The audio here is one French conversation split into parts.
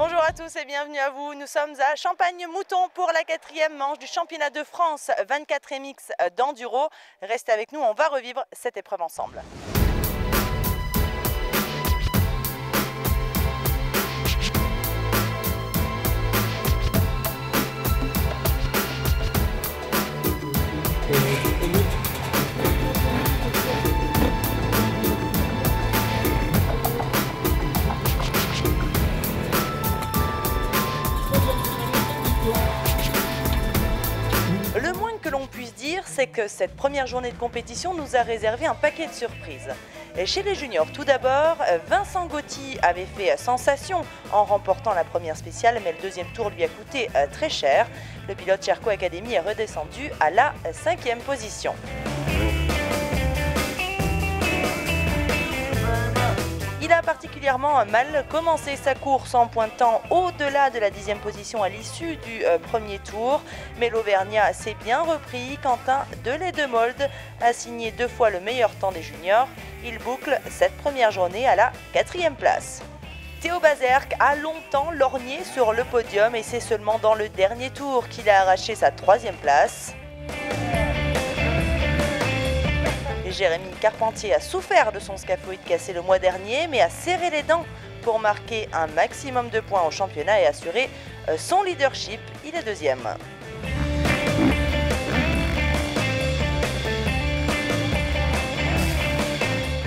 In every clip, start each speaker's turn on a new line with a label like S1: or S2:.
S1: Bonjour à tous et bienvenue à vous. Nous sommes à Champagne-Mouton pour la 4e manche du championnat de France 24 MX d'enduro. Restez avec nous, on va revivre cette épreuve ensemble. Le moins que l'on puisse dire, c'est que cette première journée de compétition nous a réservé un paquet de surprises. Et chez les juniors, tout d'abord, Vincent Gauthier avait fait sensation en remportant la première spéciale, mais le deuxième tour lui a coûté très cher. Le pilote Cherco Academy est redescendu à la 5e position. Il a particulièrement mal commencé sa course en pointant au-delà de la 10e position à l'issue du premier tour. Mais l'Auvergnat s'est bien repris. Quentin Deledemolde a signé 2 fois le meilleur temps des juniors. Il boucle cette première journée à la 4e place. Théo Bazerque a longtemps lorgné sur le podium et c'est seulement dans le dernier tour qu'il a arraché sa 3e place. Jérémy Carpentier a souffert de son scaphoïde cassé le mois dernier, mais a serré les dents pour marquer un maximum de points au championnat et assurer son leadership. Il est 2e.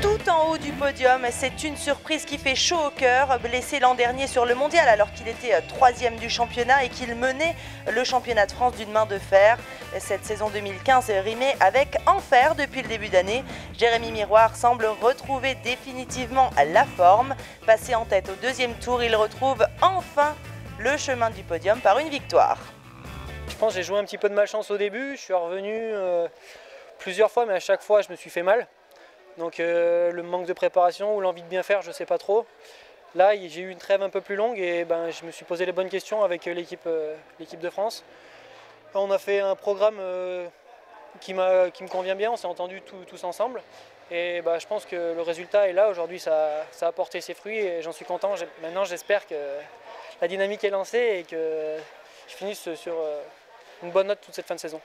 S1: Tout en haut du podium, c'est une surprise qui fait chaud au cœur. Blessé l'an dernier sur le mondial alors qu'il était 3e du championnat et qu'il menait le championnat de France d'une main de fer. Cette saison 2015 rimait avec enfer depuis le début d'année. Jérémy Miroir semble retrouver définitivement la forme. Passé en tête au 2e tour, il retrouve enfin le chemin du podium par une victoire.
S2: Je pense que j'ai joué un petit peu de malchance au début. Je suis revenu plusieurs fois, mais à chaque fois je me suis fait mal. Donc le manque de préparation ou l'envie de bien faire, je ne sais pas trop. Là, j'ai eu une trêve un peu plus longue et je me suis posé les bonnes questions avec l'équipe de France. On a fait un programme qui me convient bien, on s'est entendus tous ensemble. Et je pense que le résultat est là, aujourd'hui ça a porté ses fruits et j'en suis content. Maintenant j'espère que la dynamique est lancée et que je finisse sur une bonne note toute cette fin de saison.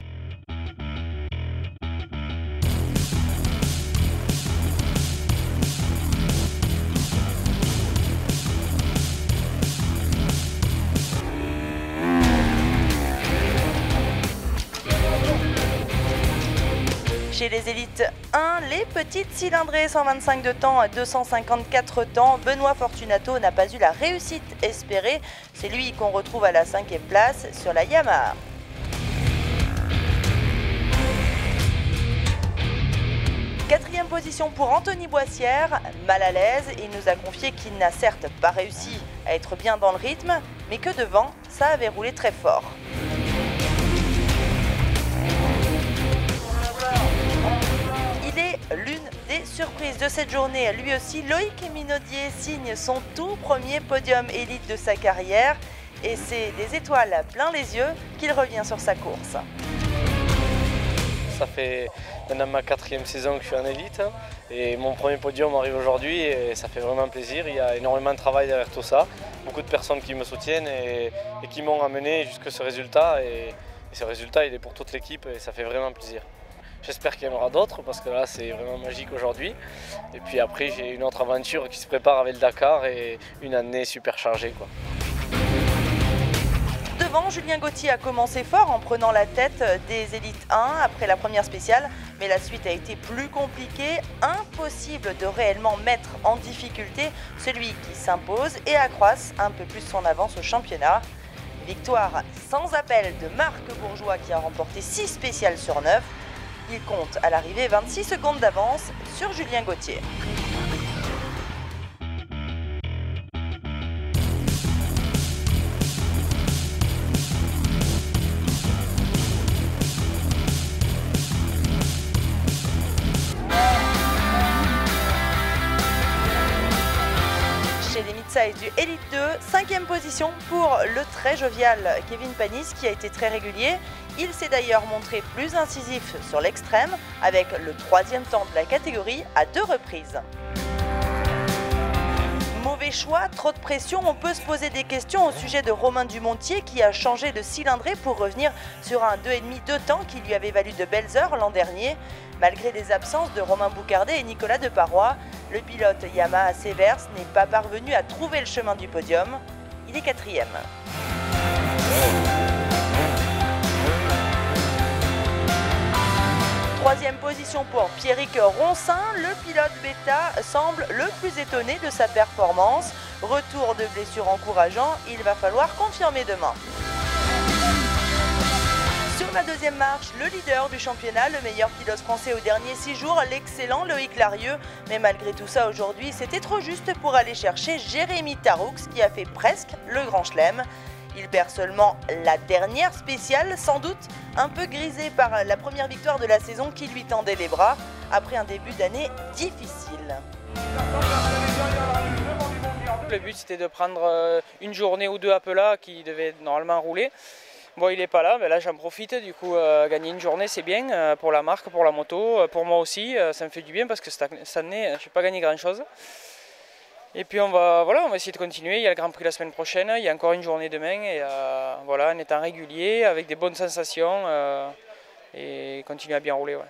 S1: Chez les élites 1, les petites cylindrées 125 de temps à 254 temps, Benoît Fortunato n'a pas eu la réussite espérée. C'est lui qu'on retrouve à la 5e place sur la Yamaha. Quatrième position pour Anthony Boissière, mal à l'aise, il nous a confié qu'il n'a certes pas réussi à être bien dans le rythme, mais que devant, ça avait roulé très fort. L'une des surprises de cette journée, lui aussi, Loïc Minaudier signe son tout premier podium élite de sa carrière et c'est des étoiles plein les yeux qu'il revient sur sa course.
S3: Ça fait maintenant ma 4e saison que je suis en élite et mon premier podium arrive aujourd'hui et ça fait vraiment plaisir. Il y a énormément de travail derrière tout ça, beaucoup de personnes qui me soutiennent et qui m'ont amené jusqu'à ce résultat et ce résultat il est pour toute l'équipe et ça fait vraiment plaisir. J'espère qu'il y en aura d'autres parce que là c'est vraiment magique aujourd'hui. Et puis après j'ai une autre aventure qui se prépare avec le Dakar et une année super chargée, quoi.
S1: Devant, Julien Gauthier a commencé fort en prenant la tête des élites 1 après la première spéciale. Mais la suite a été plus compliquée. Impossible de réellement mettre en difficulté celui qui s'impose et accroisse un peu plus son avance au championnat. Victoire sans appel de Marc Bourgeois qui a remporté 6 spéciales sur 9. Il compte à l'arrivée 26 secondes d'avance sur Julien Gauthier. Chez les mid-size du Elite 2, 5e position pour le très jovial Kevin Panis qui a été très régulier. Il s'est d'ailleurs montré plus incisif sur l'extrême avec le 3e temps de la catégorie à 2 reprises. Mauvais mauvais choix, trop de pression, on peut se poser des questions au sujet de Romain Dumontier qui a changé de cylindrée pour revenir sur un 2,5 de temps qui lui avait valu de belles heures l'an dernier. Malgré les absences de Romain Boucardet et Nicolas Deparoy, le pilote Yamaha Severs n'est pas parvenu à trouver le chemin du podium. Il est 4e. Troisième position pour Pierrick Roncin, le pilote bêta semble le plus étonné de sa performance. Retour de blessure encourageant, il va falloir confirmer demain. Sur la deuxième marche, le leader du championnat, le meilleur pilote français aux derniers 6 jours, l'excellent Loïc Larieux. Mais malgré tout ça, aujourd'hui, c'était trop juste pour aller chercher Jérémy Taroux qui a fait presque le Grand Chelem. Il perd seulement la dernière spéciale, sans doute un peu grisé par la première victoire de la saison qui lui tendait les bras après un début d'année difficile.
S4: Le but c'était de prendre une journée ou deux à Pela qui devait normalement rouler. Bon, il n'est pas là, mais là j'en profite, du coup gagner une journée c'est bien pour la marque, pour la moto, pour moi aussi, ça me fait du bien parce que cette année je n'ai pas gagné grand chose. Et puis on va essayer de continuer, il y a le Grand Prix la semaine prochaine, il y a encore une journée demain et voilà, en étant régulier, avec des bonnes sensations et continuer à bien rouler. Ouais.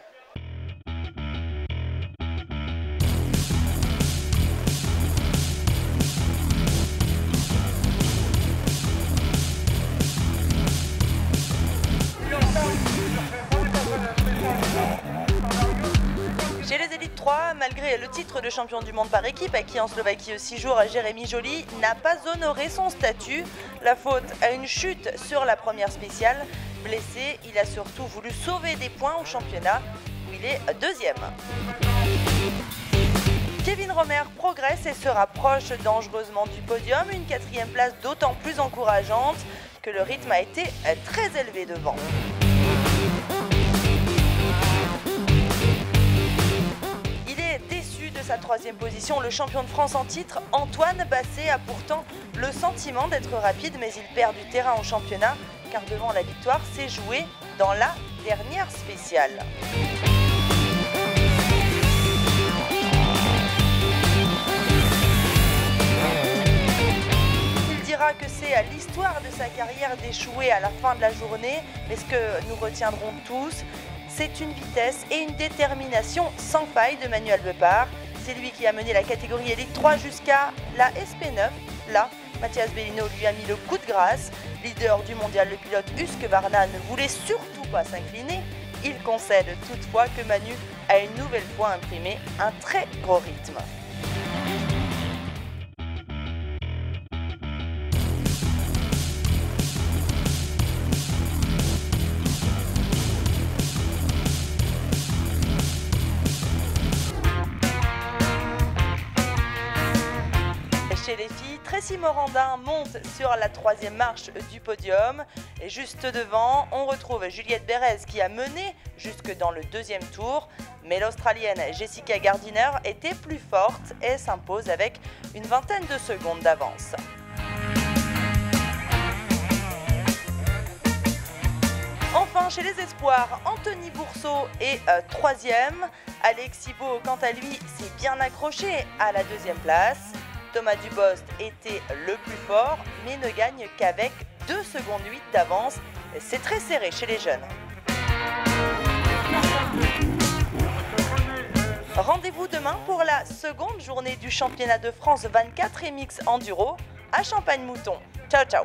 S1: Chez les élites 3, malgré le titre de champion du monde par équipe, acquis en Slovaquie aux 6 jours, Jérémy Joly n'a pas honoré son statut. La faute à une chute sur la première spéciale. Blessé, il a surtout voulu sauver des points au championnat, où il est 2e. Kevin Romer progresse et se rapproche dangereusement du podium, une 4e place d'autant plus encourageante que le rythme a été très élevé devant. Sa 3e position, le champion de France en titre, Antoine Basset, a pourtant le sentiment d'être rapide, mais il perd du terrain au championnat, car devant la victoire s'est joué dans la dernière spéciale. Il dira que c'est l'histoire de sa carrière d'échouer à la fin de la journée, mais ce que nous retiendrons tous, c'est une vitesse et une détermination sans faille de Manuel Bepard. C'est lui qui a mené la catégorie Elite 3 jusqu'à la SP9. Là, Mathias Bellino lui a mis le coup de grâce. Leader du mondial, le pilote Husqvarna ne voulait surtout pas s'incliner. Il concède toutefois que Manu a une nouvelle fois imprimé un très gros rythme. Chez les filles, Tracy Morandin monte sur la 3e marche du podium. Et juste devant, on retrouve Juliette Bérez qui a mené jusque dans le 2e tour. Mais l'Australienne Jessica Gardiner était plus forte et s'impose avec une vingtaine de secondes d'avance. Enfin, chez les espoirs, Anthony Bourseau est 3e. Alexis Beau, quant à lui, s'est bien accroché à la 2e place. Thomas Dubost était le plus fort, mais ne gagne qu'avec 2 secondes 8 d'avance. C'est très serré chez les jeunes. Rendez-vous demain pour la seconde journée du championnat de France 24 MX Enduro à Champagne-Mouton. Ciao, ciao!